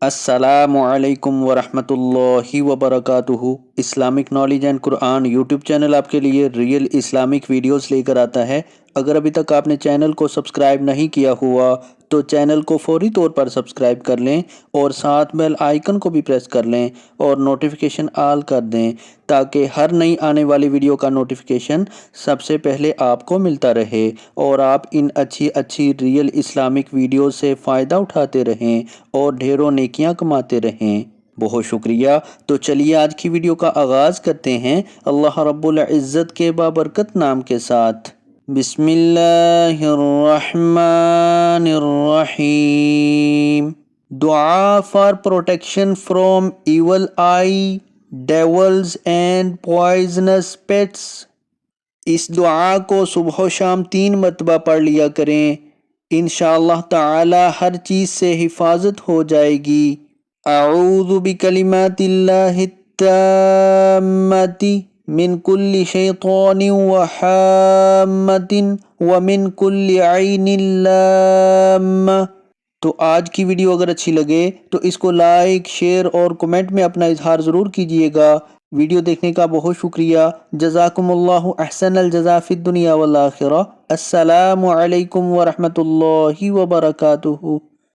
السلام علیکم ورحمۃ اللہ وبرکاتہ۔ Islamic knowledge and Quran YouTube channel آپ کے لیے ریئل اسلامک ویڈیوز لے کر آتا ہے۔ اگر ابھی تک آپ نے چینل کو سبسکرائب نہیں کیا ہوا تو چینل کو فوری طور پر سبسکرائب کر لیں اور ساتھ بیل آئیکن کو بھی پریس کر لیں اور نوٹیفیکیشن آل کر دیں تاکہ ہر نئی آنے والی ویڈیو کا نوٹیفیکیشن سب سے پہلے آپ کو ملتا رہے اور آپ ان اچھی ریئل اسلامک ویڈیوز سے فائدہ اٹھاتے رہیں اور ڈھیروں نیکیاں کماتے رہیں۔ بہت شکریہ۔ تو چلیے آج کی ویڈیو کا آغاز کرتے ہیں اللہ رب العزت کے بابرکت نام کے ساتھ۔ بسم اللہ الرحمن الرحیم۔ دعا for protection from evil eye, devils and poisonous pests. اس دعا کو صبح و شام 3 مرتبہ پڑھ لیا کریں، انشاءاللہ تعالی ہر چیز سے حفاظت ہو جائے گی۔ اعوذ بکلمات اللہ التامات من کل شیطان وحامۃ ومن کل عین لامہ۔ تو آج کی ویڈیو اگر اچھی لگے تو اس کو لائک، شیئر اور کمنٹ میں اپنا اظہار ضرور کیجیے گا۔ ویڈیو دیکھنے کا بہت شکریہ۔ جزاکم اللہ احسن الجزا فی الدنیا والآخرہ۔ السلام علیکم ورحمۃ اللہ وبرکاتہ۔